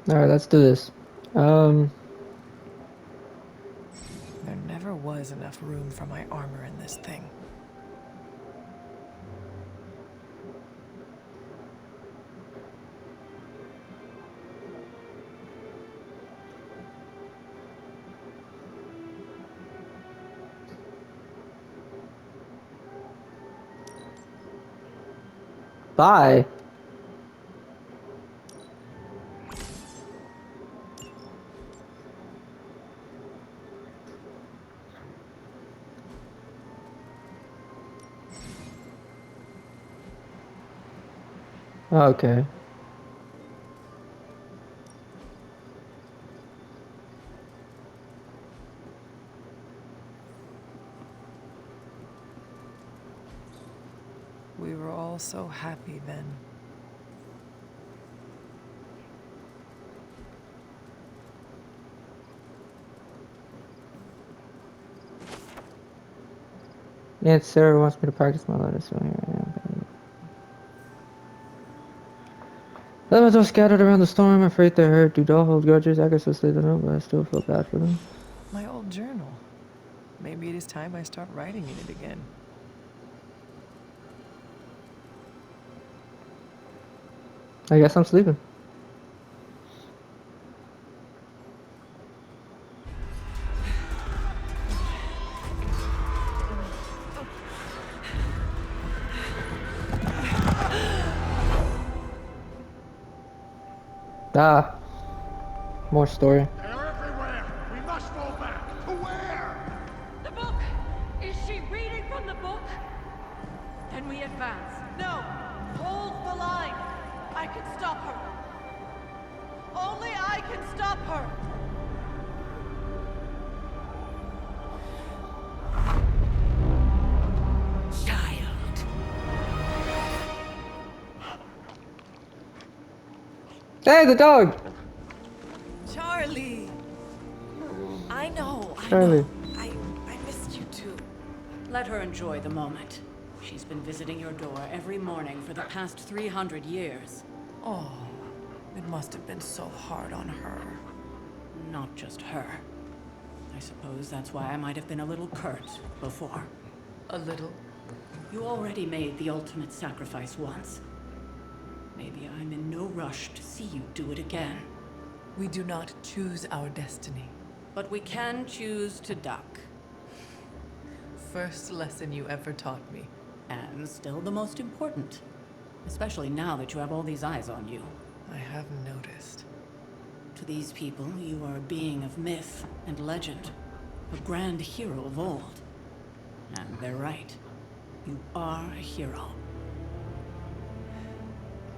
Alright, let's do this. Um, There never was enough room for my armor in this thing. bye. Okay. We were all so happy then. Yeah, Sarah wants me to practice my letters, so here I am. Lemons are scattered around the storm, afraid they're hurt. Do all hold grudges? I guess I'll stay them up, but I still feel bad for them. My old journal. Maybe it is time I start writing in it again. I guess I'm sleeping. Ah, more story. They're everywhere! We must fall back! To where? The book! Is she reading from the book? Then we advance. No! Hold the line! I can stop her! Only I can stop her! Child! Hey, the dog! Charlie! I know. Charlie. I missed you too. Let her enjoy the moment. She's been visiting your door every morning for the past 300 years. Oh, it must have been so hard on her. Not just her. I suppose that's why I might have been a little curt before. A little. You already made the ultimate sacrifice once. Maybe I'm in no rush to see you do it again. We do not choose our destiny. But we can choose to duck. First lesson you ever taught me. And still the most important. Especially now that you have all these eyes on you. I have noticed. To these people, you are a being of myth and legend. A grand hero of old. And they're right. You are a hero.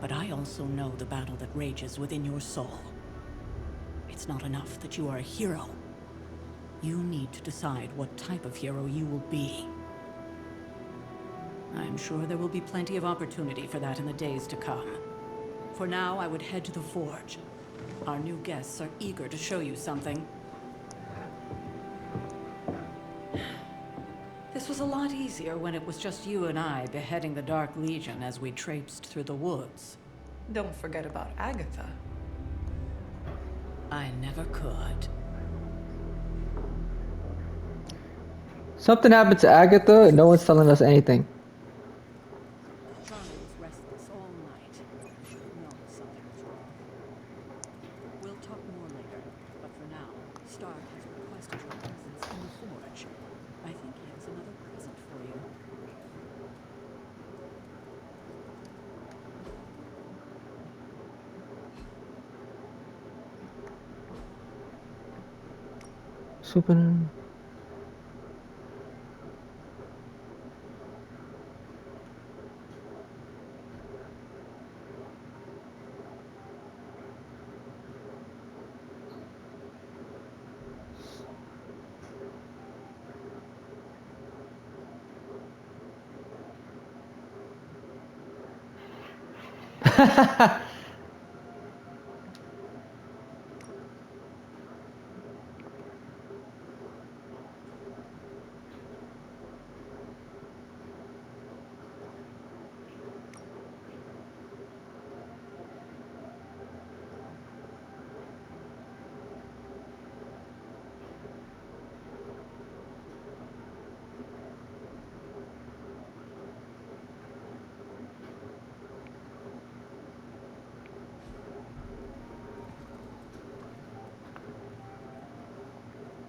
But I also know the battle that rages within your soul. It's not enough that you are a hero. You need to decide what type of hero you will be. I'm sure there will be plenty of opportunity for that in the days to come. For now, I would head to the Forge. Our new guests are eager to show you something. This was a lot easier when it was just you and I beheading the Dark Legion as we traipsed through the woods. Don't forget about Agatha. I never could. Something happened to Agatha and no one's telling us anything. Charlie was restless all night. I should have known something was wrong. We'll talk more later, but for now, Stark has requested your presence in the Forge. I think he has another present for you. Super.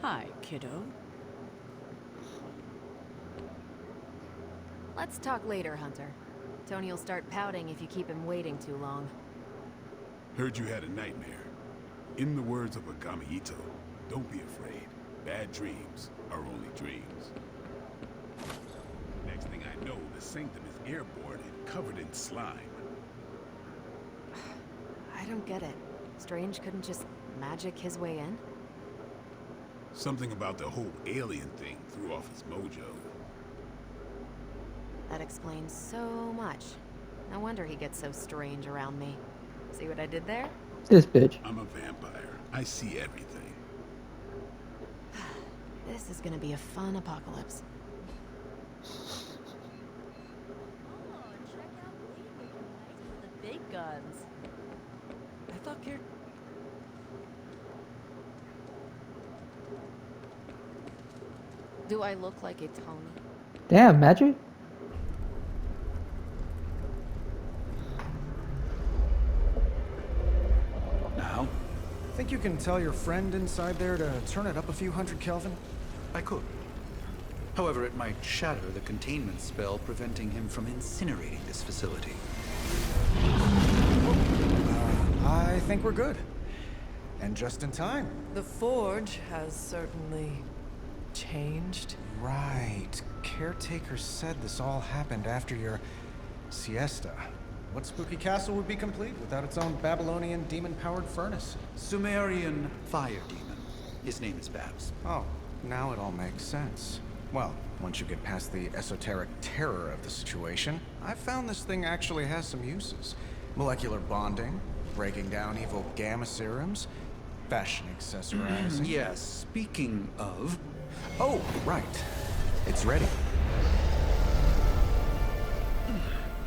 Hi, kiddo. Let's talk later, Hunter. Tony will start pouting if you keep him waiting too long. Heard you had a nightmare. In the words of Agami Ito, don't be afraid. Bad dreams are only dreams. Next thing I know, the Sanctum is airborne and covered in slime. I don't get it. Strange couldn't just magic his way in? Something about the whole alien thing threw off his mojo. That explains so much. No wonder he gets so strange around me. See what I did there? This bitch. I'm a vampire. I see everything. This is gonna be a fun apocalypse. Oh, check out Blade looking nice with the big guns. I thought you're... Do I look like a Tony? Damn, magic? Now? Think you can tell your friend inside there to turn it up a few hundred Kelvin? I could. However, it might shatter the containment spell preventing him from incinerating this facility. I think we're good. And just in time. The Forge has certainly changed. Right. Caretaker said this all happened after your siesta. What spooky castle would be complete without its own Babylonian demon-powered furnace? Sumerian fire demon. His name is Babs. Oh, now it all makes sense. Well, once you get past the esoteric terror of the situation, I've found this thing actually has some uses. Molecular bonding, breaking down evil gamma serums, fashion accessorizing. Yes, speaking of... Oh, right. It's ready.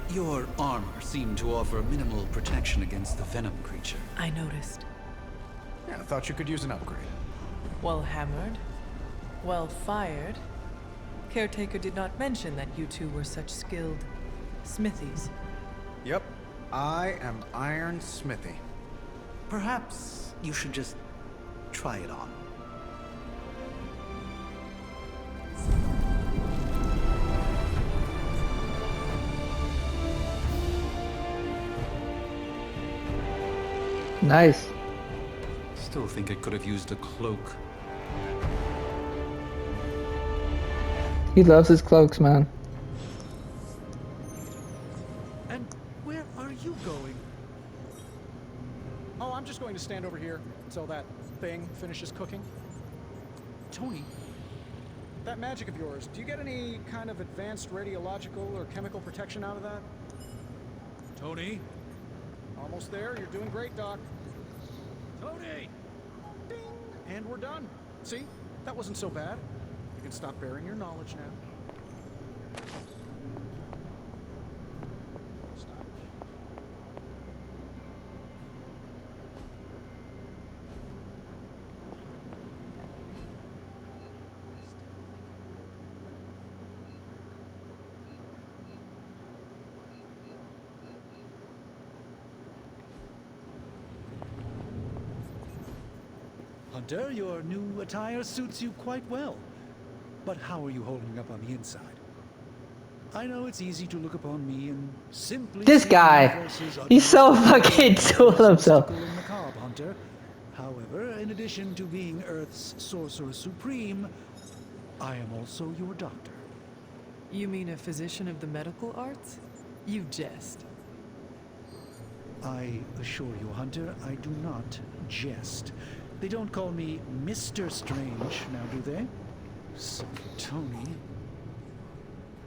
Your armor seemed to offer minimal protection against the venom creature. I noticed. Yeah, I thought you could use an upgrade. Well hammered. Well fired. Caretaker did not mention that you two were such skilled smithies. Yep. I am Iron Smithy. Perhaps you should just try it on. Nice. Still think it could have used a cloak. He loves his cloaks, man. And where are you going? Oh, I'm just going to stand over here until that thing finishes cooking. Tony, that magic of yours, do you get any kind of advanced radiological or chemical protection out of that? Tony? Almost there. You're doing great, Doc. Tony! Ding! And we're done. See? That wasn't so bad. You can stop bearing your knowledge now. Stop. Hunter, your new attire suits you quite well. But how are you holding up on the inside? I know it's easy to look upon me and simply... This see guy, my forces he's so utterly fucking tool of himself. mystical and macabre, Hunter. However, in addition to being Earth's Sorcerer Supreme, I am also your doctor. You mean a physician of the medical arts? You jest. I assure you, Hunter, I do not jest. They don't call me Mr. Strange, now do they? So, Tony...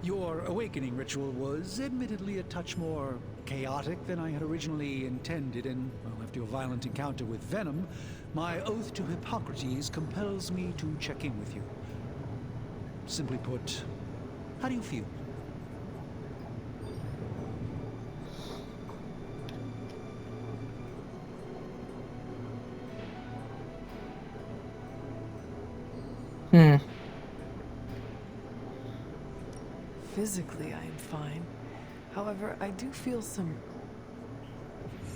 Your awakening ritual was admittedly a touch more chaotic than I had originally intended, and, well, after your violent encounter with Venom, my oath to Hippocrates compels me to check in with you. Simply put, how do you feel? Physically, I am fine. However, I do feel some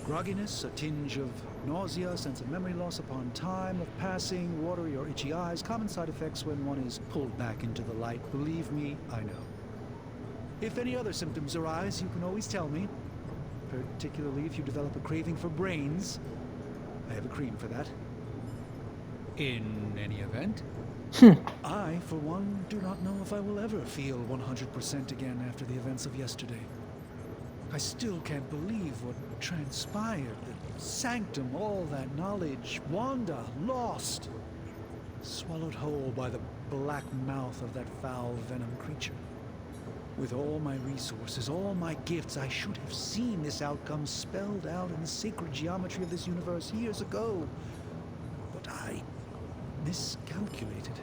Grogginess, a tinge of nausea, sense of memory loss upon time of passing, watery or itchy eyes, common side effects when one is pulled back into the light. Believe me, I know. If any other symptoms arise, you can always tell me. Particularly if you develop a craving for brains. I have a cream for that. In any event, I, for one, do not know if I will ever feel 100% again after the events of yesterday. I still can't believe what transpired. The sanctum, all that knowledge, Wanda, lost. Swallowed whole by the black mouth of that foul venom creature. With all my resources, all my gifts, I should have seen this outcome spelled out in the sacred geometry of this universe years ago. But I miscalculated.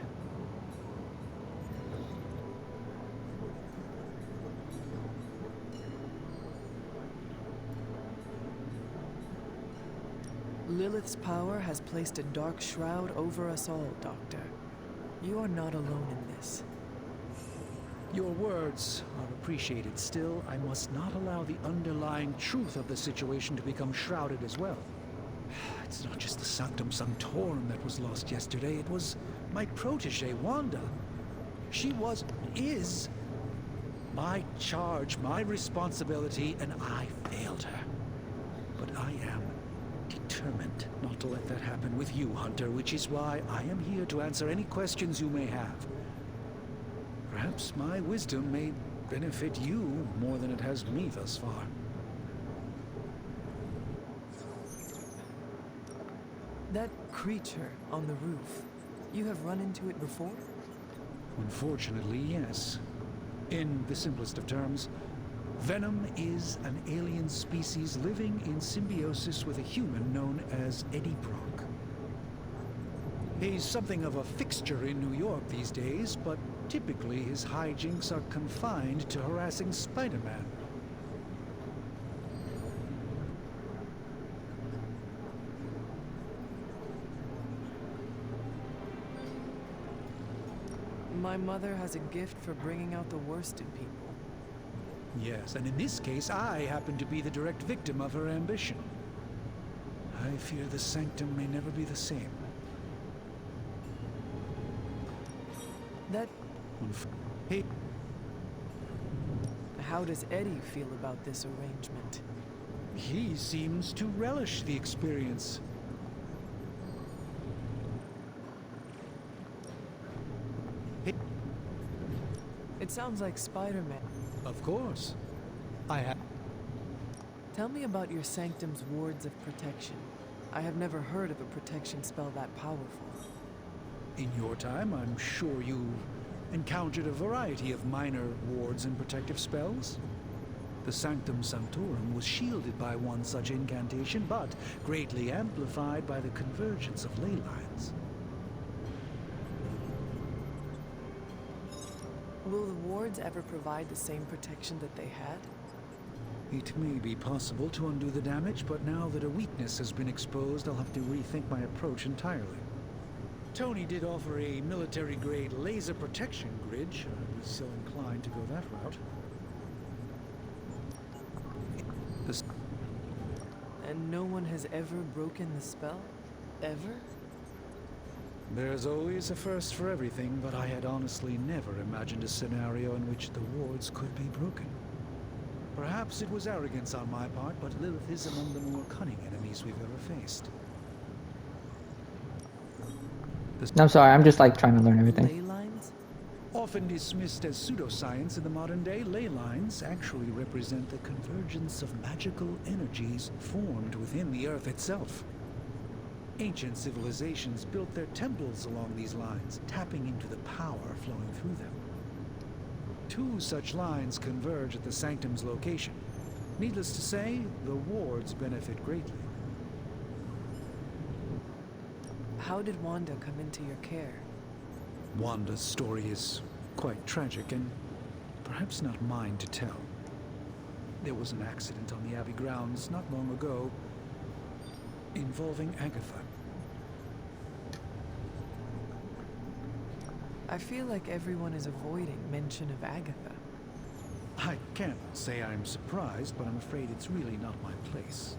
Lilith's power has placed a dark shroud over us all, Doctor. You are not alone in this. Your words are appreciated. Still, I must not allow the underlying truth of the situation to become shrouded as well. It's not just the Sanctum Sanctorum that was lost yesterday. It was my protege, Wanda. She is my charge, my responsibility, and I failed her. But I am determined not to let that happen with you, Hunter, which is why I am here to answer any questions you may have. Perhaps my wisdom may benefit you more than it has me thus far. That creature on the roof, you have run into it before? Unfortunately, yes. In the simplest of terms, Venom is an alien species living in symbiosis with a human known as Eddie Brock. He's something of a fixture in New York these days, but typically his hijinks are confined to harassing Spider-Man. My mother has a gift for bringing out the worst in people. Yes, and in this case, I happen to be the direct victim of her ambition. I fear the Sanctum may never be the same. That... Hey. How does Eddie feel about this arrangement? He seems to relish the experience. It sounds like Spider-Man. Of course. I have... Tell me about your Sanctum's wards of protection. I have never heard of a protection spell that powerful. In your time, I'm sure you've encountered a variety of minor wards and protective spells. The Sanctum Sanctorum was shielded by one such incantation, but greatly amplified by the convergence of ley lines. Will the wards ever provide the same protection that they had? It may be possible to undo the damage, but now that a weakness has been exposed, I'll have to rethink my approach entirely. Tony did offer a military-grade laser protection grid, should I be so inclined to go that route. And no one has ever broken the spell? Ever? There's always a first for everything, but I had honestly never imagined a scenario in which the wards could be broken. Perhaps it was arrogance on my part, but Lilith is among the more cunning enemies we've ever faced. I'm sorry, I'm just like trying to learn everything. Ley lines? Often dismissed as pseudoscience in the modern day, ley lines actually represent the convergence of magical energies formed within the Earth itself. Ancient civilizations built their temples along these lines, tapping into the power flowing through them. 2 such lines converge at the Sanctum's location. Needless to say, the wards benefit greatly. How did Wanda come into your care? Wanda's story is quite tragic and perhaps not mine to tell. There was an accident on the Abbey grounds not long ago involving Agatha. I feel like everyone is avoiding mention of Agatha. I can't say I'm surprised, but I'm afraid it's really not my place.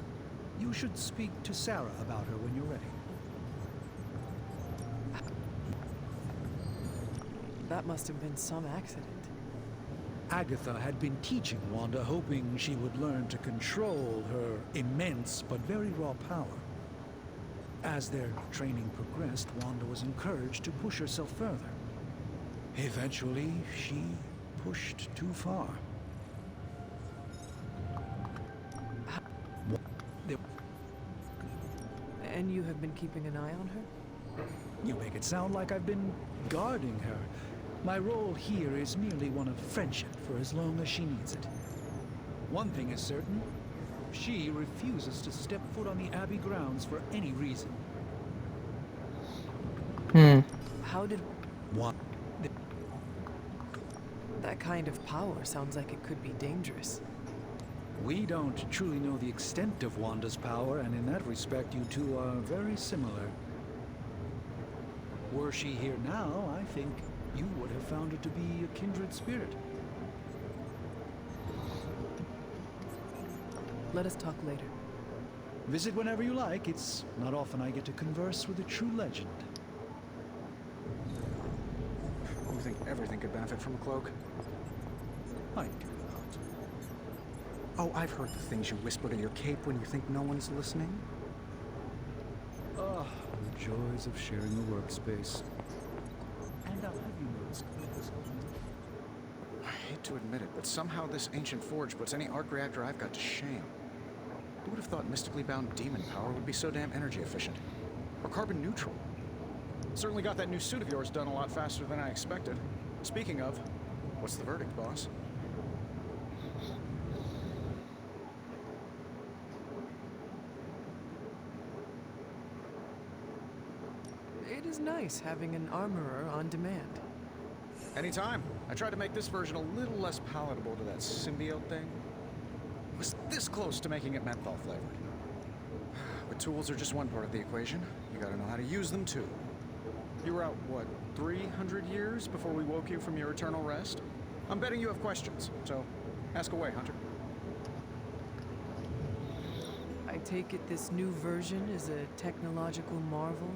You should speak to Sarah about her when you're ready. That must have been some accident. Agatha had been teaching Wanda, hoping she would learn to control her immense but very raw power. As their training progressed, Wanda was encouraged to push herself further. Eventually, she pushed too far. And you have been keeping an eye on her? You make it sound like I've been guarding her. My role here is merely one of friendship for as long as she needs it. One thing is certain. She refuses to step foot on the Abbey grounds for any reason. How did... What? That kind of power sounds like it could be dangerous. We don't truly know the extent of Wanda's power, and in that respect, you two are very similar. Were she here now, I think you would have found her to be a kindred spirit. Let us talk later. Visit whenever you like. It's not often I get to converse with a true legend. You think everything could benefit from a cloak? I do not. Oh, I've heard the things you whisper to your cape when you think no one's listening. Ah, the joys of sharing a workspace. And have you noticed this? I hate to admit it, but somehow this ancient forge puts any arc reactor I've got to shame. Who would have thought mystically bound demon power would be so damn energy efficient? Or carbon neutral? Certainly got that new suit of yours done a lot faster than I expected. Speaking of, What's the verdict, boss? It is nice having an armorer on demand. anytime. I tried to make this version a little less palatable to that symbiote thing. It was this close to making it menthol flavored. But tools are just one part of the equation. You gotta know how to use them too. You were out, what, 300 years before we woke you from your eternal rest? I'm betting you have questions, so ask away, Hunter. I take it this new version is a technological marvel?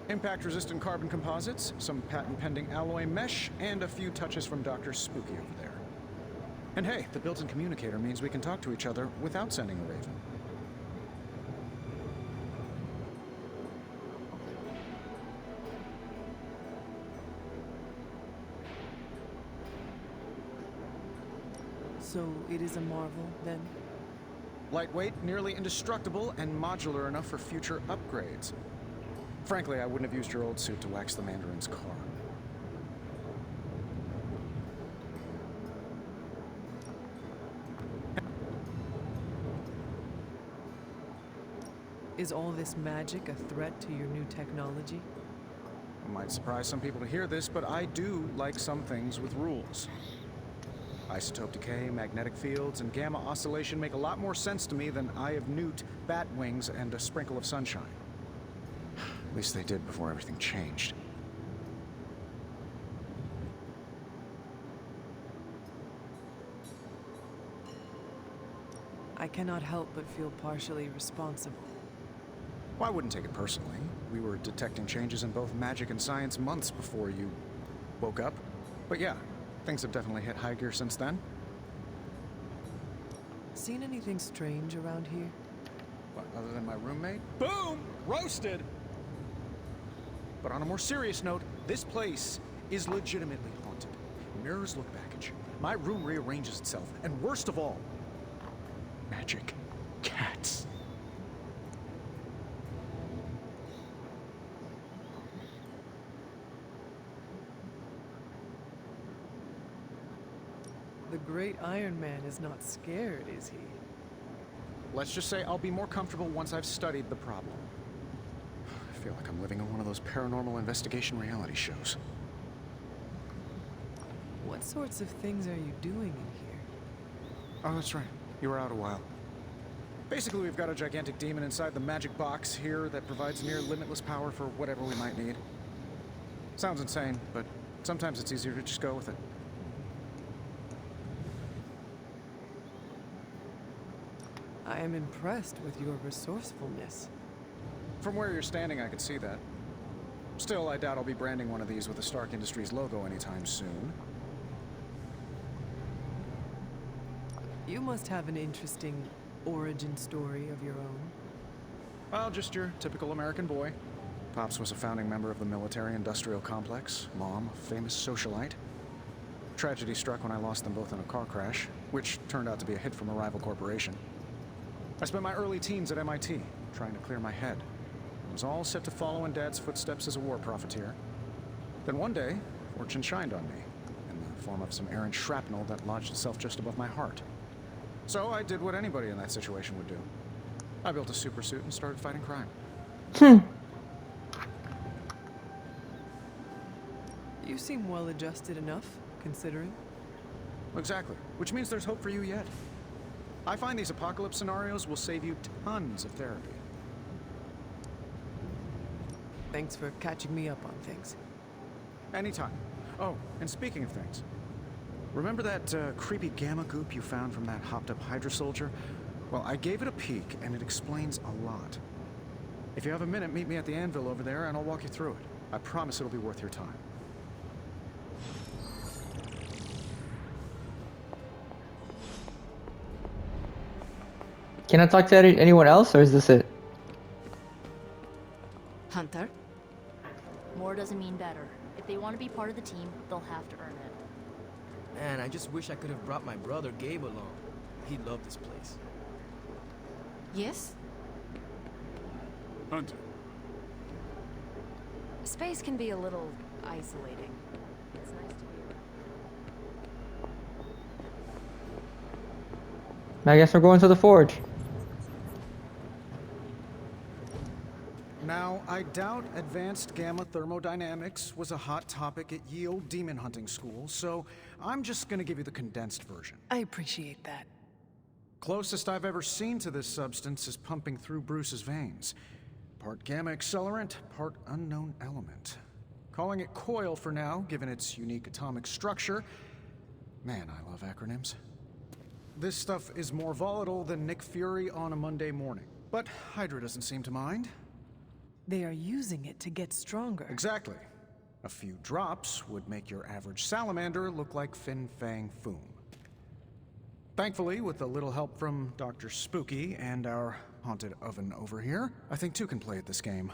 Impact-resistant carbon composites, some patent-pending alloy mesh, and a few touches from Dr. Spooky over there. And hey, the built-in communicator means we can talk to each other without sending a raven. So it is a marvel, then? Lightweight, nearly indestructible, and modular enough for future upgrades. Frankly, I wouldn't have used your old suit to wax the Mandarin's car. Is all this magic a threat to your new technology? It might surprise some people to hear this, but I do like some things with rules. Isotope decay, magnetic fields, and gamma oscillation make a lot more sense to me than Eye of Newt, bat wings, and a sprinkle of sunshine. At least they did before everything changed. I cannot help but feel partially responsible. Well, I wouldn't take it personally. We were detecting changes in both magic and science months before you woke up. But yeah, things have definitely hit high gear since then. Seen anything strange around here? What, other than my roommate? Boom! Roasted! But on a more serious note, this place is legitimately haunted. Mirrors look back at you. My room rearranges itself. And worst of all, magic cats. The great Iron Man is not scared, is he? Let's just say I'll be more comfortable once I've studied the problem. I feel like I'm living in one of those paranormal investigation reality shows. What sorts of things are you doing in here? Oh, that's right. You were out a while. Basically, we've got a gigantic demon inside the magic box here that provides near limitless power for whatever we might need. Sounds insane, but sometimes it's easier to just go with it. I am impressed with your resourcefulness. From where you're standing, I could see that. Still, I doubt I'll be branding one of these with the Stark Industries logo anytime soon. You must have an interesting origin story of your own. Well, just your typical American boy. Pops was a founding member of the military-industrial complex. Mom, a famous socialite. Tragedy struck when I lost them both in a car crash, which turned out to be a hit from a rival corporation. I spent my early teens at MIT, trying to clear my head. I was all set to follow in Dad's footsteps as a war profiteer. Then one day, fortune shined on me, in the form of some errant shrapnel that lodged itself just above my heart. So I did what anybody in that situation would do. I built a super suit and started fighting crime. You seem well adjusted enough, considering. Exactly, which means there's hope for you yet. I find these apocalypse scenarios will save you tons of therapy. Thanks for catching me up on things. Anytime. Oh, and speaking of things, remember that creepy gamma goop you found from that hopped-up Hydra soldier? Well, I gave it a peek, and it explains a lot. If you have a minute, meet me at the anvil over there, and I'll walk you through it. I promise it'll be worth your time. Can I talk to anyone else, or is this it? Hunter? More doesn't mean better. If they want to be part of the team, they'll have to earn it. Man, I just wish I could have brought my brother Gabe along. He'd love this place. Yes? Hunter, Space can be a little isolating. It's nice to be around. I guess we're going to the forge. Now, I doubt advanced gamma thermodynamics was a hot topic at Yield Demon Hunting School, so I'm just gonna give you the condensed version. I appreciate that. Closest I've ever seen to this substance is pumping through Bruce's veins. Part gamma accelerant, part unknown element. Calling it coil for now, given its unique atomic structure. Man, I love acronyms. This stuff is more volatile than Nick Fury on a Monday morning. But Hydra doesn't seem to mind. They are using it to get stronger. Exactly. A few drops would make your average salamander look like Fin Fang Foom. Thankfully, with a little help from Dr. Spooky and our haunted oven over here, I think two can play at this game.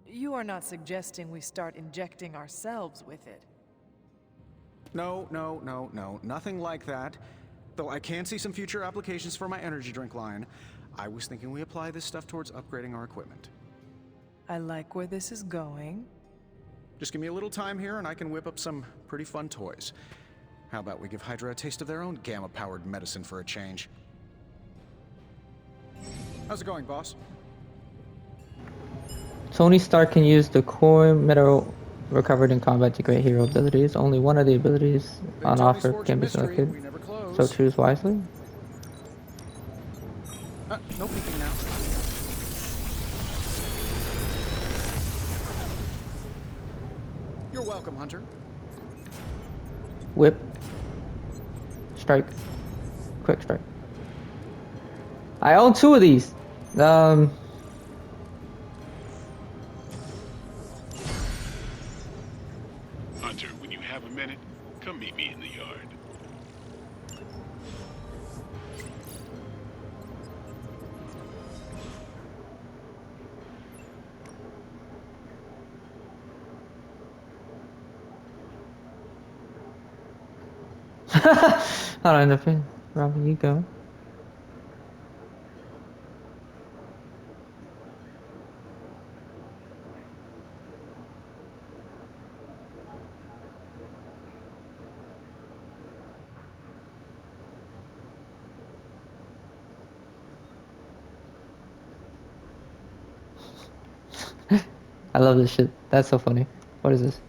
You are not suggesting we start injecting ourselves with it. No, nothing like that. Though I can see some future applications for my energy drink line. I was thinking we apply this stuff towards upgrading our equipment. I like where this is going. Just give me a little time here and I can whip up some pretty fun toys. How about we give Hydra a taste of their own gamma-powered medicine for a change? How's it going, boss? Tony Stark can use the core metal recovered in combat to create hero abilities. Only one of the abilities on offer can be selected, so choose wisely. No peeking now. You're welcome, Hunter. Whip. Strike. Quick strike. I own two of these. Hunter, when you have a minute, come meet me in the yard. I'll end up in robbing you go. I love this shit. That's so funny. What is this?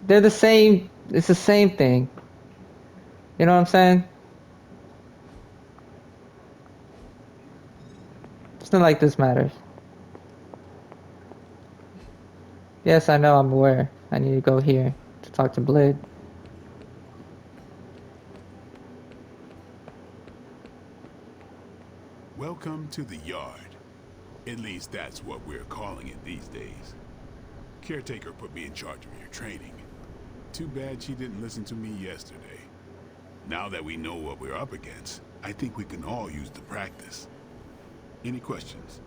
They're the same. It's the same thing. You know what I'm saying? Nothing like this matters. Yes, I know, I'm aware. I need to go here to talk to Blade. Welcome to the yard. At least that's what we're calling it these days. Caretaker put me in charge of your training. Too bad she didn't listen to me yesterday. Now that we know what we're up against, I think we can all use the practice. Any questions?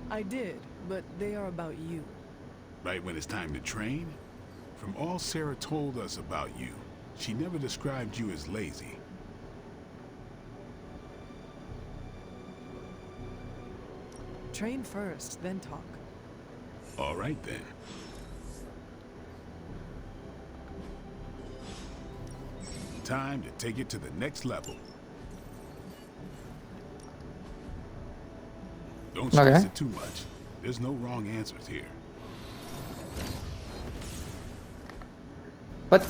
I did, but they are about you. Right when it's time to train? From all Sarah told us about you, she never described you as lazy. Train first, then talk. All right then. Time to take it to the next level. Don't stress it too much. There's no wrong answers here. What?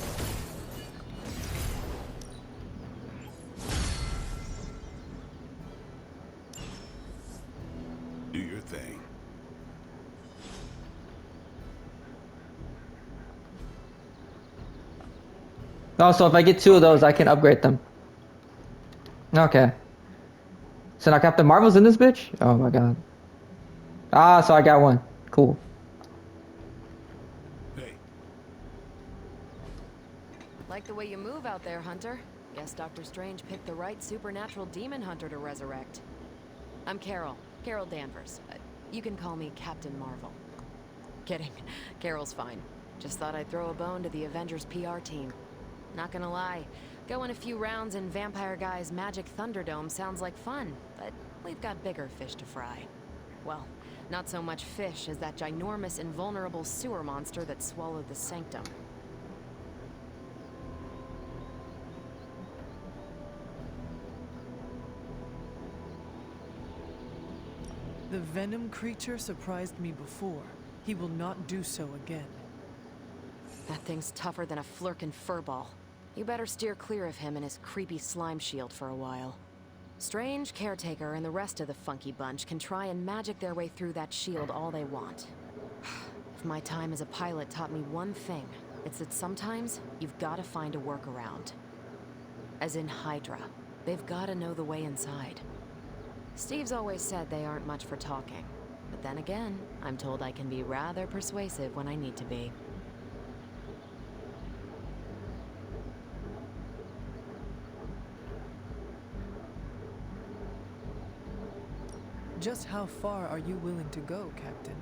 Do your thing. Oh, so if I get 2 of those, I can upgrade them. Okay. So now Captain Marvel's in this bitch? Oh my god. Ah, so I got 1. Cool. Hey. Like the way you move out there, Hunter. Guess Dr. Strange picked the right supernatural demon hunter to resurrect. I'm Carol. Carol Danvers. You can call me Captain Marvel. Kidding. Carol's fine. Just thought I'd throw a bone to the Avengers PR team. Not gonna lie, going a few rounds in Vampire Guy's Magic Thunderdome sounds like fun, but we've got bigger fish to fry. Well, not so much fish as that ginormous invulnerable sewer monster that swallowed the Sanctum. The Venom creature surprised me before. He will not do so again. That thing's tougher than a Flurkin furball. You better steer clear of him and his creepy slime shield for a while. Strange, Caretaker, and the rest of the funky bunch can try and magic their way through that shield all they want. If my time as a pilot taught me one thing, it's that sometimes you've got to find a workaround. As in Hydra. They've got to know the way inside. Steve's always said they aren't much for talking. But then again, I'm told I can be rather persuasive when I need to be. Just how far are you willing to go, Captain?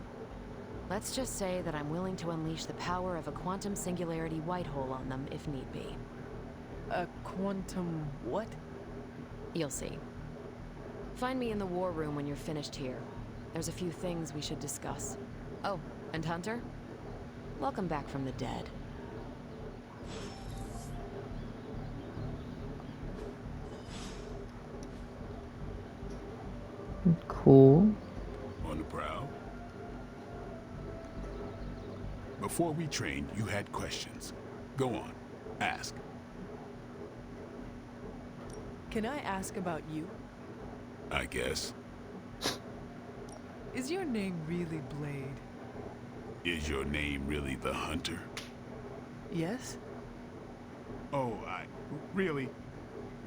Let's just say that I'm willing to unleash the power of a quantum singularity white hole on them if need be. A quantum what? You'll see. Find me in the war room when you're finished here. There's a few things we should discuss. Oh, and Hunter? Welcome back from the dead. Cool. On the prowl. Before we trained, you had questions. Go on. Ask. Can I ask about you? I guess. Is your name really Blade? Is your name really the Hunter? Yes? Oh, really?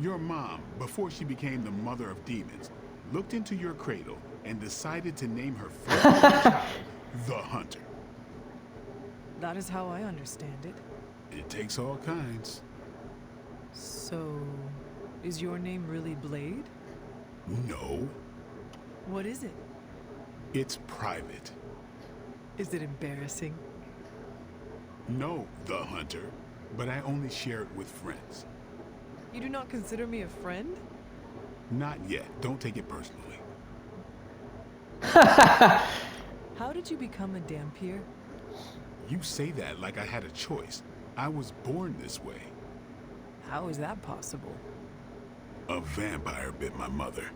Your mom, before she became the mother of demons, looked into your cradle and decided to name her first child the Hunter. That is how I understand it. It takes all kinds. So, is your name really Blade? No. What is it? It's private. Is it embarrassing? No, the Hunter, but I only share it with friends. You do not consider me a friend? Not yet. Don't take it personally. How did you become a Dhampir? You say that like I had a choice. I was born this way. How is that possible? A vampire bit my mother.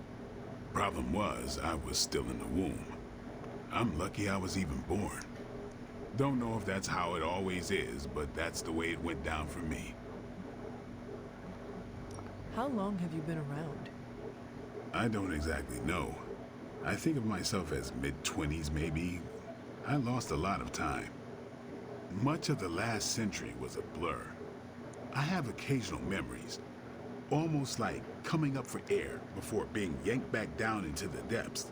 Problem was, I was still in the womb. I'm lucky I was even born. Don't know if that's how it always is, but that's the way it went down for me. How long have you been around? I don't exactly know. I think of myself as mid-20s, maybe. I lost a lot of time. Much of the last century was a blur. I have occasional memories, almost like coming up for air before being yanked back down into the depths.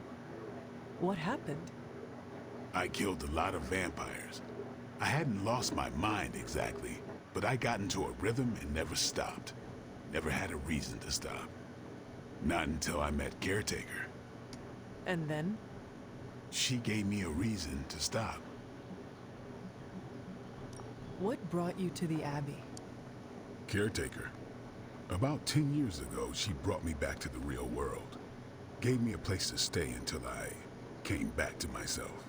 What happened? I killed a lot of vampires. I hadn't lost my mind exactly, but I got into a rhythm and never stopped. Never had a reason to stop. Not until I met Caretaker. And then? She gave me a reason to stop. What brought you to the Abbey? Caretaker. About 10 years ago, she brought me back to the real world. Gave me a place to stay until I came back to myself.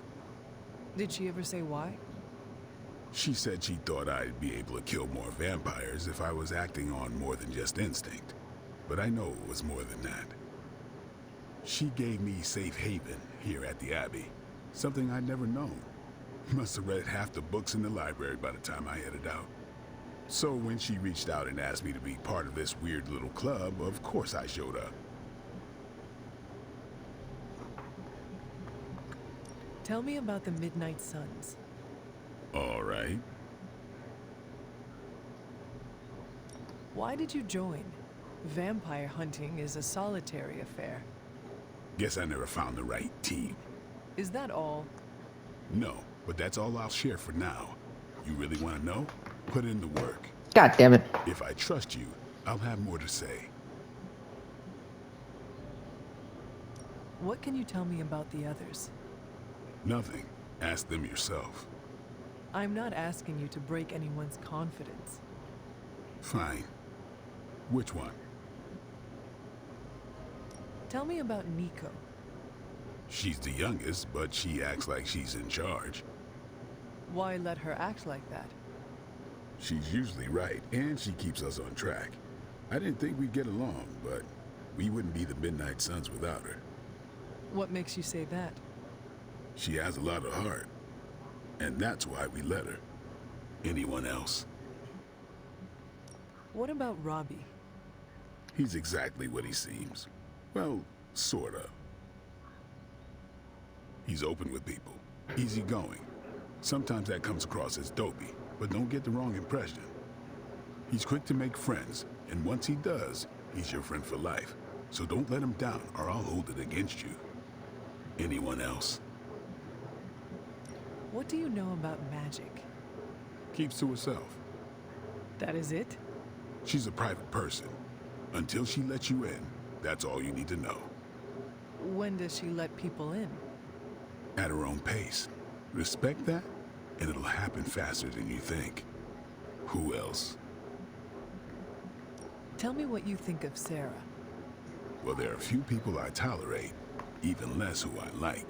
Did she ever say why? She said she thought I'd be able to kill more vampires if I was acting on more than just instinct. But I know it was more than that. She gave me safe haven here at the Abbey. Something I'd never known. Must have read half the books in the library by the time I headed out. So when she reached out and asked me to be part of this weird little club, of course I showed up. Tell me about the Midnight Suns. All right. Why did you join? Vampire hunting is a solitary affair. Guess I never found the right team. Is that all? No, but that's all I'll share for now. You really want to know? Put in the work. God damn it. If I trust you, I'll have more to say. What can you tell me about the others? Nothing. Ask them yourself. I'm not asking you to break anyone's confidence. Fine. Which one? Tell me about Nico. She's the youngest, but she acts like she's in charge. Why let her act like that? She's usually right, and she keeps us on track. I didn't think we'd get along, but we wouldn't be the Midnight Suns without her. What makes you say that? She has a lot of heart, and that's why we let her. Anyone else? What about Robbie? He's exactly what he seems. Well, sorta. He's open with people, easygoing. Sometimes that comes across as dopey, but don't get the wrong impression. He's quick to make friends, and once he does, he's your friend for life. So don't let him down, or I'll hold it against you. Anyone else? What do you know about magic? Keeps to herself. That is it? She's a private person. Until she lets you in, that's all you need to know. When does she let people in? At her own pace. Respect that, and it'll happen faster than you think. Who else? Tell me what you think of Sarah. Well, there are a few people I tolerate, even less who I like.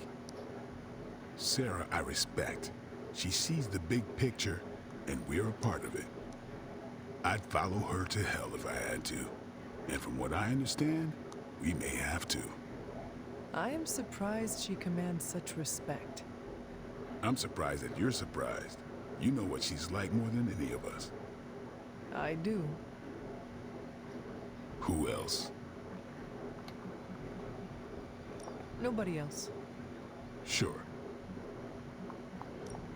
Sarah, I respect. She sees the big picture, and we're a part of it. I'd follow her to hell if I had to. And from what I understand, we may have to. I am surprised she commands such respect. I'm surprised that you're surprised. You know what she's like more than any of us. I do. Who else? Nobody else. Sure.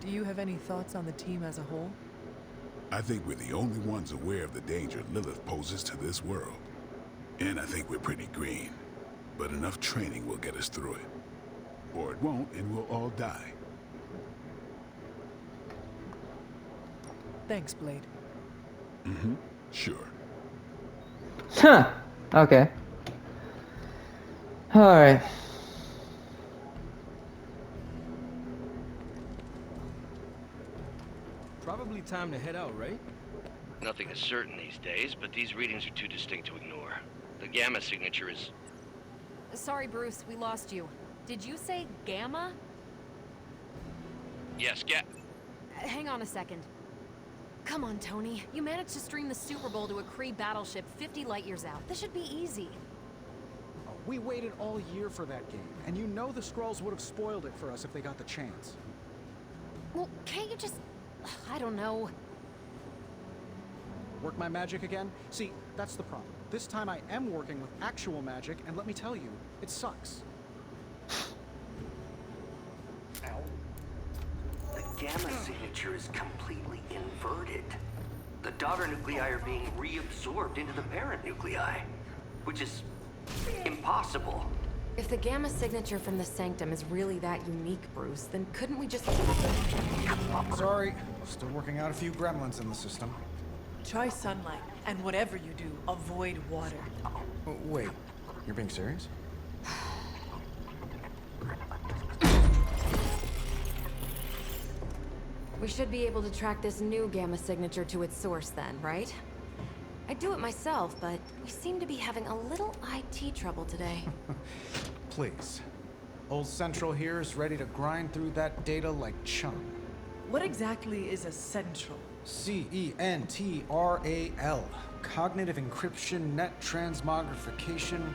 Do you have any thoughts on the team as a whole? I think we're the only ones aware of the danger Lilith poses to this world. And I think we're pretty green. But enough training will get us through it. Or it won't, and we'll all die. Thanks, Blade. Mm-hmm. Sure. Huh. Okay. Alright. Probably time to head out, right? Nothing is certain these days, but these readings are too distinct to ignore. The gamma signature is... Sorry, Bruce, we lost you. Did you say Gamma? Yes, Hang on a second. Come on, Tony. You managed to stream the Super Bowl to a Kree battleship 50 light years out. This should be easy. Oh, we waited all year for that game, and you know the Skrulls would have spoiled it for us if they got the chance. Well, can't you just... I don't know. Work my magic again? See, that's the problem. This time I am working with actual magic, and let me tell you, it sucks. The gamma signature is completely inverted. The daughter nuclei are being reabsorbed into the parent nuclei, which is impossible. If the gamma signature from the Sanctum is really that unique, Bruce, then couldn't we just... Sorry, still working out a few gremlins in the system. Try sunlight, and whatever you do, avoid water. Oh, wait, you're being serious? We should be able to track this new gamma signature to its source then, right? I'd do it myself, but we seem to be having a little IT trouble today. Please. Old Central here is ready to grind through that data like chum. What exactly is a central? CENTRAL. Cognitive encryption, net transmogrification.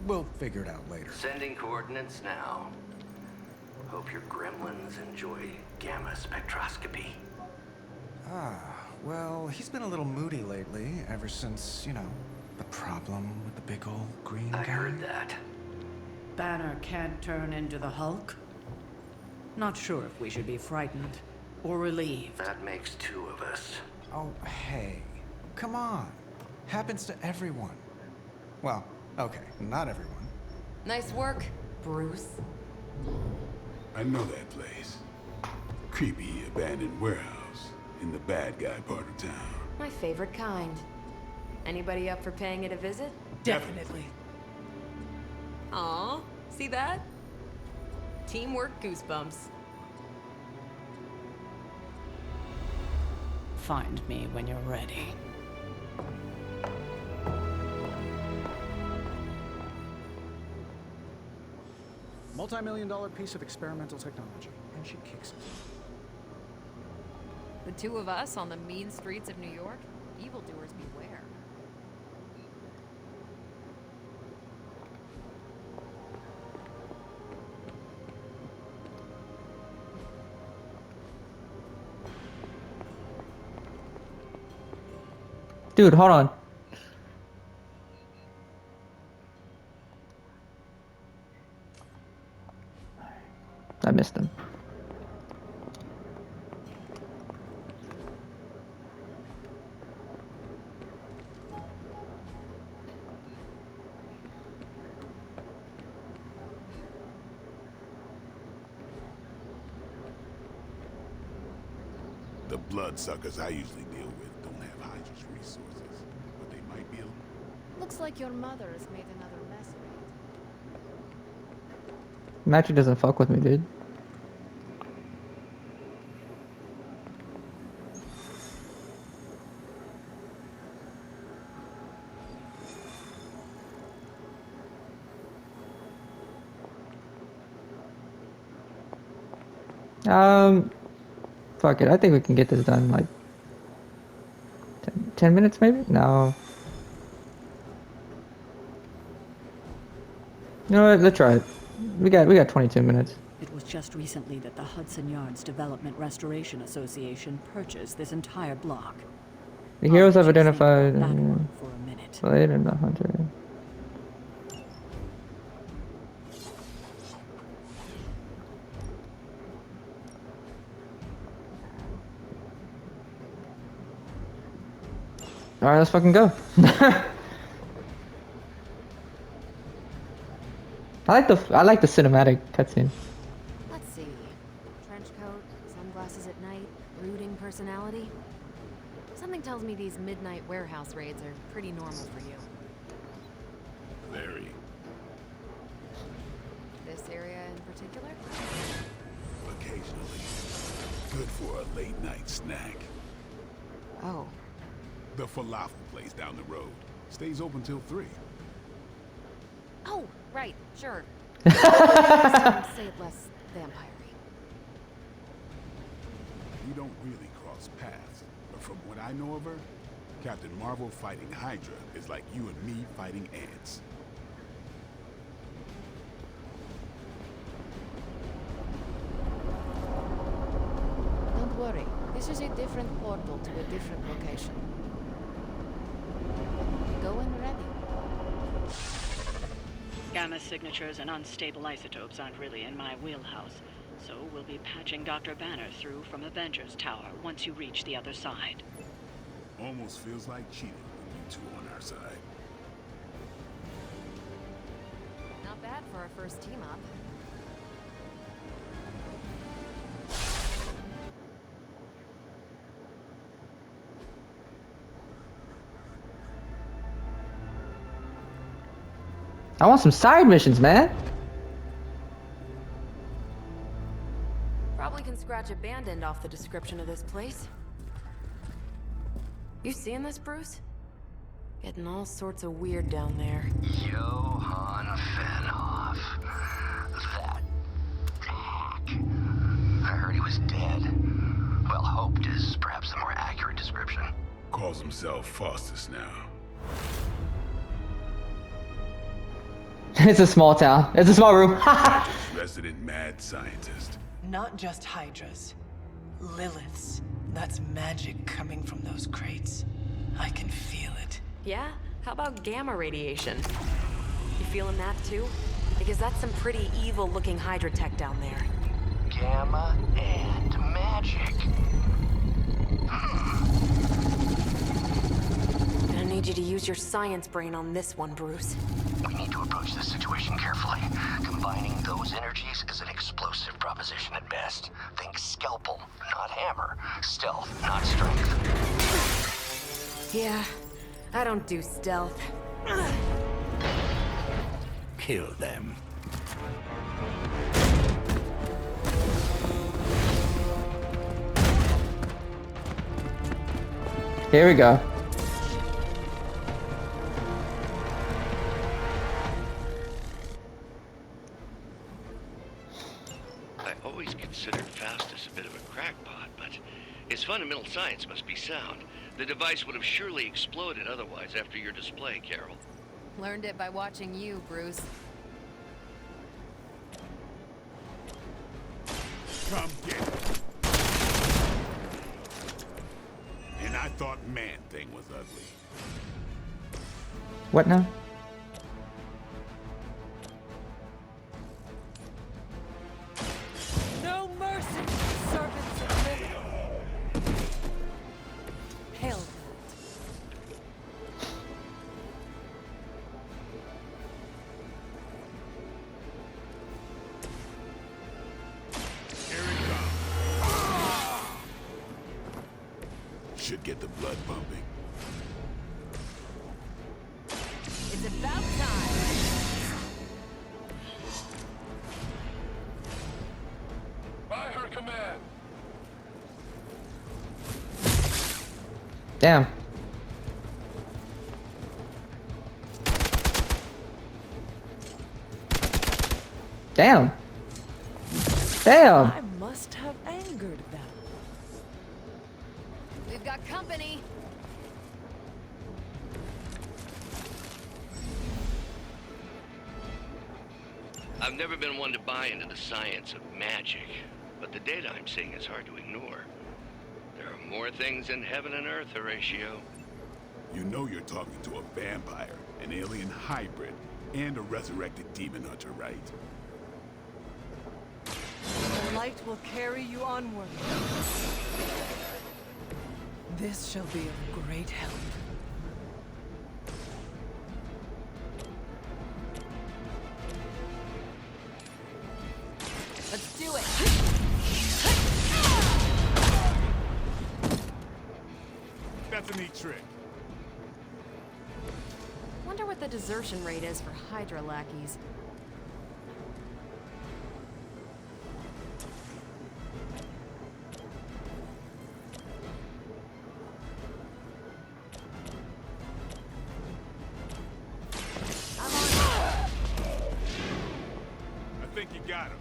We'll figure it out later. Sending coordinates now. Hope your gremlins enjoy gamma spectroscopy. Well, he's been a little moody lately, ever since, you know, the problem with the big old green guy. I heard that. Banner can't turn into the Hulk? Not sure if we should be frightened or relieved. That makes two of us. Oh, hey. Come on. Happens to everyone. Well, okay, not everyone. Nice work, Bruce. I know that place. Creepy abandoned warehouse in the bad guy part of town. My favorite kind. Anybody up for paying it a visit? Definitely. Aw, see that? Teamwork goosebumps. Find me when you're ready. Multi-million-dollar piece of experimental technology, and she kicks it. The two of us on the mean streets of New York? Evildoers beware. Dude, hold on. I missed him. The bloodsuckers I usually deal with don't have Hydra's resources, but they might be able. Looks like your mother has made another mess of it. Magic doesn't fuck with me, dude. Fuck it. I think we can get this done in like 10 minutes, maybe? No. You know what? Let's try it. We got 22 minutes. It was just recently that the Hudson Yards Development Restoration Association purchased this entire block. The heroes have identified that one for a minute. Blade and the Hunter. All right, let's fucking go. I like the cinematic cutscene. Let's see. Trench coat, sunglasses at night, brooding personality. Something tells me these midnight warehouse raids are pretty normal for you. Very. This area in particular? Occasionally. Good for a late night snack. Oh. The falafel place down the road. Stays open till 3. Oh, right, sure. Say it less vampire-y. We don't really cross paths, but from what I know of her, Captain Marvel fighting Hydra is like you and me fighting ants. Don't worry, this is a different portal to a different location. signatures and unstable isotopes aren't really in my wheelhouse, so we'll be patching Dr. Banner through from Avengers Tower once you reach the other side. Almost feels like cheating with you two on our side. Not bad for our first team up. I want some side missions, man. Probably can scratch abandoned off the description of this place. You seeing this, Bruce? Getting all sorts of weird down there. Johann Fenhoff. That hack. I heard he was dead. Well, hoped is perhaps a more accurate description. Calls himself Faustus now. It's a small town. It's a small room. Resident mad scientist. Not just Hydras. Liliths. That's magic coming from those crates. I can feel it. Yeah? How about gamma radiation? You feeling that too? Because that's some pretty evil-looking Hydra tech down there. Gamma and magic. Gonna need you to use your science brain on this one, Bruce. We need to approach this situation carefully. Combining those energies is an explosive proposition at best. Think scalpel, not hammer. Stealth, not strength. Yeah, I don't do stealth. Kill them. Here we go. I always considered Faustus a bit of a crackpot, but his fundamental science must be sound. The device would have surely exploded otherwise after your display, Carol. Learned it by watching you, Bruce. Come get it. And I thought Man-Thing was ugly. What now? No mercy, servants of Lilith. Hail. Here it comes. Should get the blood pumping. It's about time. By her command. Damn. Damn. Damn. I must have angered them. We've got company. I've never been one to buy into the science of magic, but the data I'm seeing is hard to ignore. There are more things in heaven and earth, Horatio. You know you're talking to a vampire, an alien hybrid, and a resurrected demon hunter, right? The light will carry you onward. This shall be of great help. Let's do it. That's a neat trick. Wonder what the desertion rate is for Hydra lackeys. I think you got him.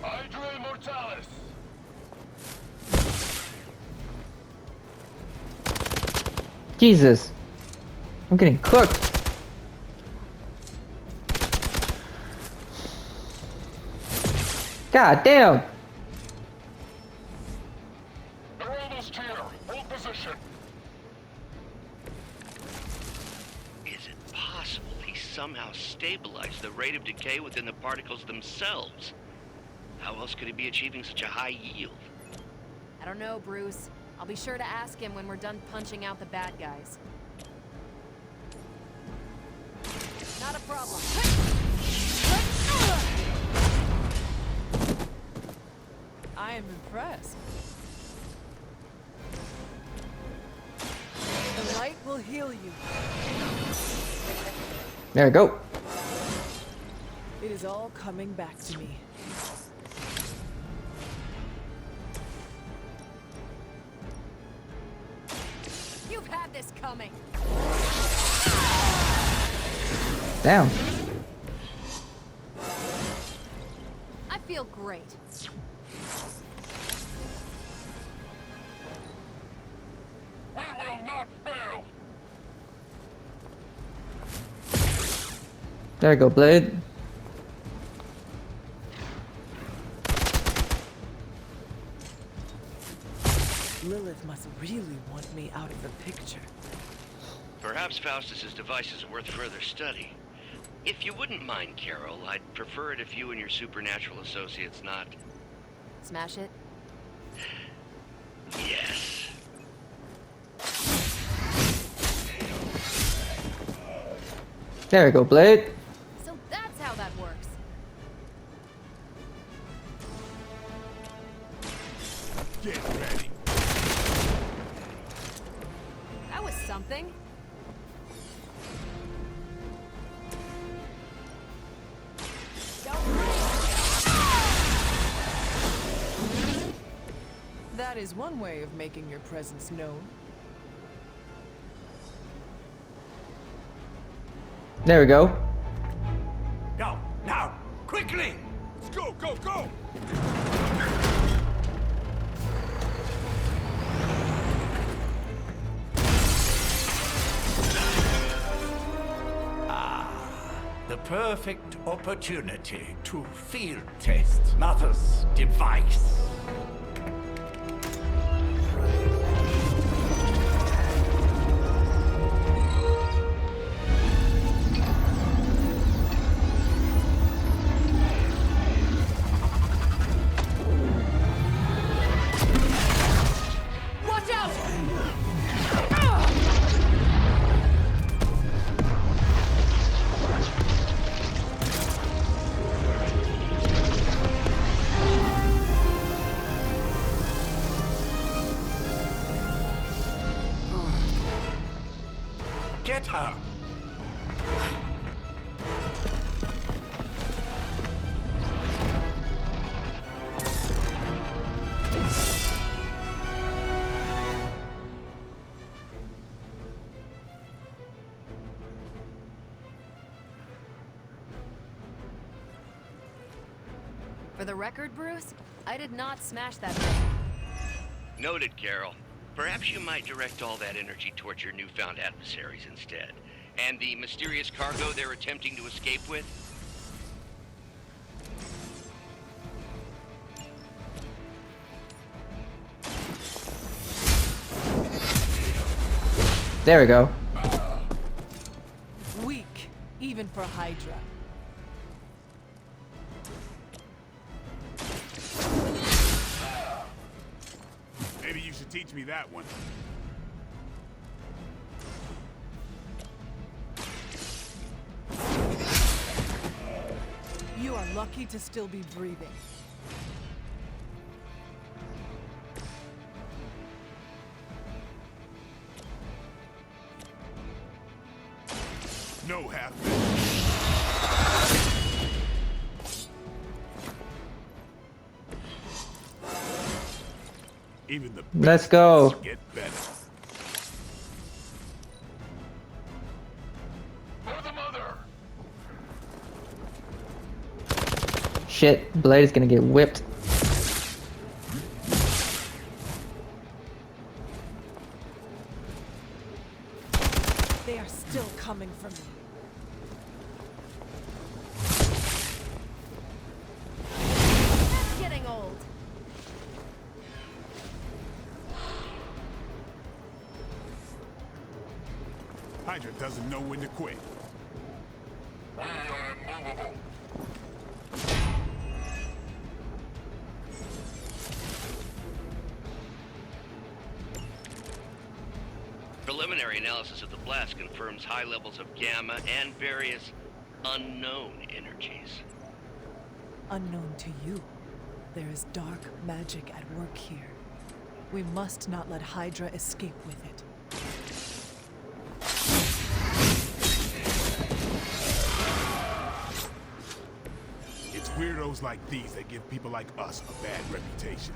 Hydra Immortalis! Jesus. I'm getting cooked. God damn! They're almost here. Hold position. Is it possible he somehow stabilized the rate of decay within the particles themselves? How else could he be achieving such a high yield? I don't know, Bruce. I'll be sure to ask him when we're done punching out the bad guys. Not a problem. I am impressed. The light will heal you. There we go. It is all coming back to me. You've had this coming. Damn. I feel great. We will not fail. There we go, Blade. Lilith must really want me out of the picture. Perhaps Faustus's device is worth further study. If you wouldn't mind, Carol, I'd prefer it if you and your supernatural associates not... Smash it? Yes. There we go, Blade. So that's how that works. Get ready. That was something. That is one way of making your presence known. There we go. Go, now, quickly! Let's go, go, go! The perfect opportunity to field test Mother's device. Watch out! Get her! For the record, Bruce, I did not smash that thing. Noted, Carol. Perhaps you might direct all that energy towards your newfound adversaries instead. And the mysterious cargo they're attempting to escape with? There we go. Weak, even for Hydra. Maybe you should teach me that one. You are lucky to still be breathing. No half. Even the Let's go. get better. For the mother! Shit, Blade is gonna get whipped. They are still coming for me. Hydra doesn't know when to quit. We are immovable. Preliminary analysis of the blast confirms high levels of gamma and various unknown energies. Unknown to you, there is dark magic at work here. We must not let Hydra escape with it. It's weirdos like these that give people like us a bad reputation.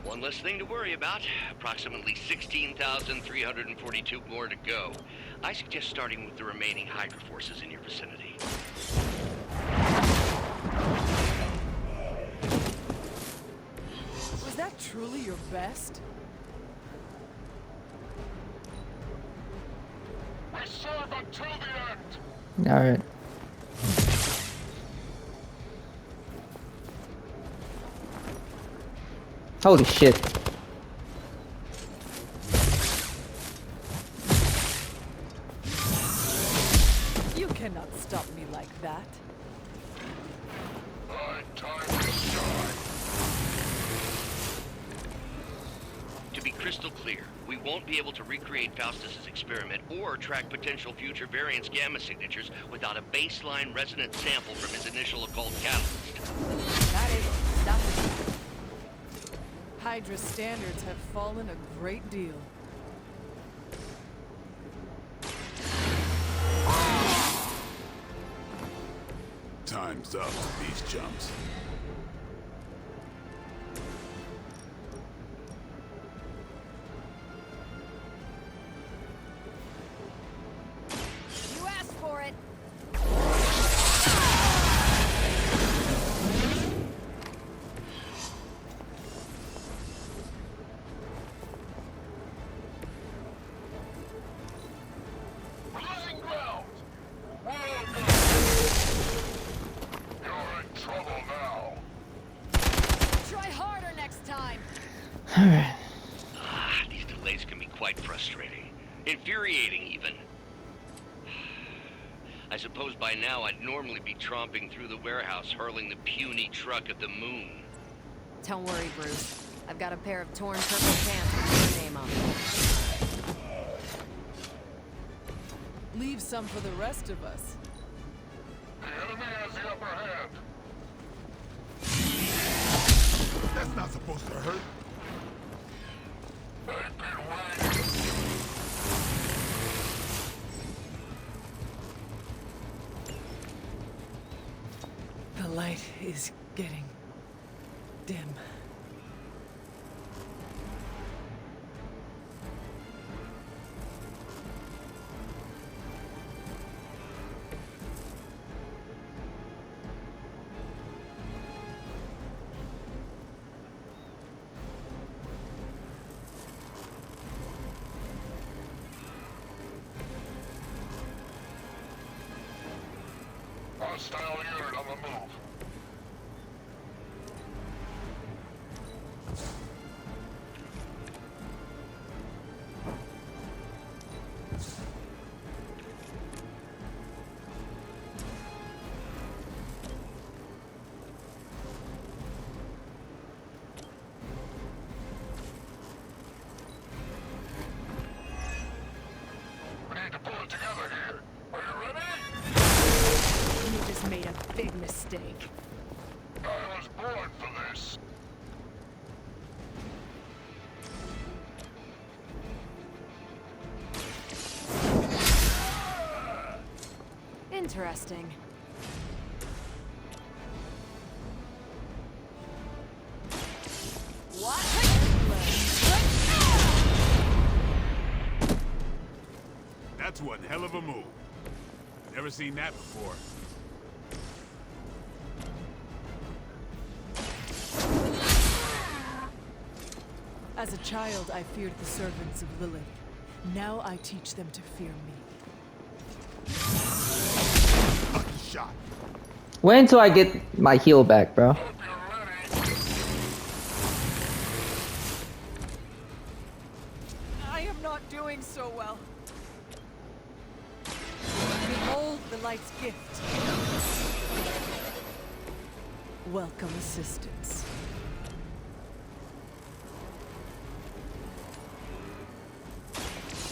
One less thing to worry about. Approximately 16,342 more to go. I suggest starting with the remaining Hydra forces in your vicinity. Was that truly your best? We serve until the end. All right. Holy shit. You cannot stop me like that. To be crystal clear, we won't be able to recreate Faustus's experiment or track potential future variance gamma signatures without a baseline resonance sample from his initial occult catalyst. That is, stop it. Hydra's standards have fallen a great deal. Time's up with these chumps. You asked for it. Losing ground. Welcome. You're in trouble now. Try harder next time. All right. These delays can be quite frustrating. Infuriating, even. I suppose by now I'd normally be tromping through the warehouse hurling the puny truck at the moon. Don't worry, Bruce. I've got a pair of torn purple pants with your name on them. Leave some for the rest of us. The enemy has the upper hand. That's not supposed to hurt. They've been waiting. The light is getting dim. Hostile unit on the move. We need to pull it together here. Are you ready? You just made a big mistake. I was born for this. Interesting. That's one hell of a move. Never seen that before. As a child, I feared the servants of Lilith. Now I teach them to fear me. shot. Wait until I get my heal back, bro. I am not doing so well. Behold the light's gift. Welcome assistance.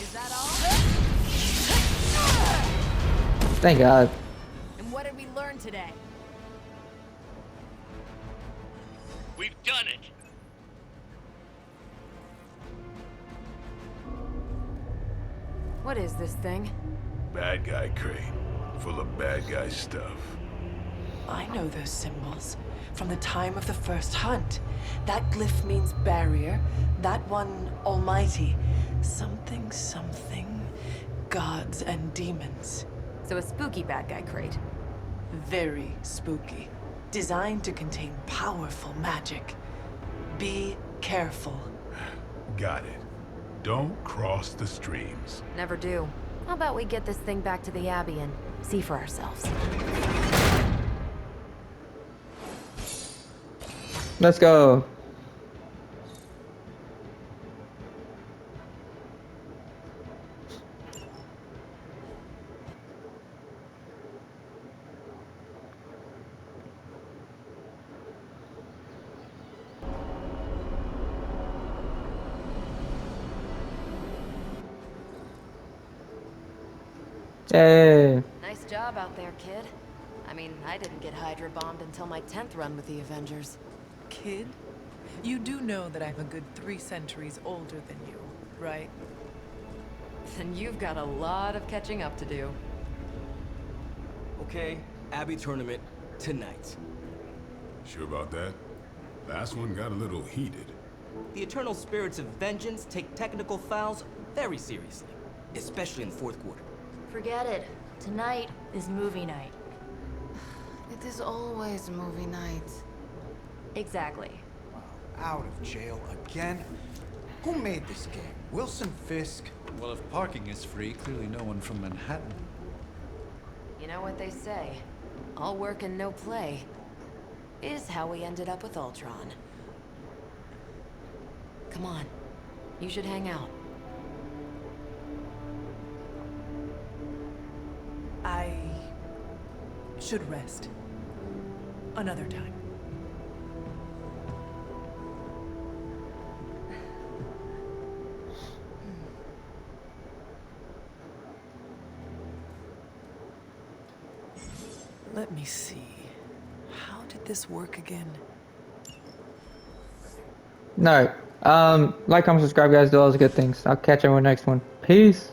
Is that all? Thank God. And what did we learn today? We've done it! What is this thing? Bad guy crate, full of bad guy stuff. I know those symbols from the time of the first hunt. That glyph means barrier, that one almighty. Something, something, gods and demons. So a spooky bad guy crate. Very spooky. Designed to contain powerful magic. Be careful. Got it. Don't cross the streams. Never do. How about we get this thing back to the Abbey and see for ourselves? Let's go. Hey. Nice job out there, kid. I mean, I didn't get Hydra bombed until my 10th run with the Avengers. Kid, you do know that I'm a good 3 centuries older than you, right? Then you've got a lot of catching up to do. Okay, Abbey tournament tonight. Sure about that? Last one got a little heated. The Eternal Spirits of Vengeance take technical fouls very seriously, especially in the fourth quarter. Forget it. Tonight is movie night. It is always movie night. Exactly. Out of jail again? Who made this game? Wilson Fisk? Well, if parking is free, clearly no one from Manhattan. You know what they say? All work and no play is how we ended up with Ultron. Come on. You should hang out. I should rest. Another time. Let me see. How did this work again? No. Like, comment, subscribe, guys. Do all those good things. I'll catch you on the next one. Peace.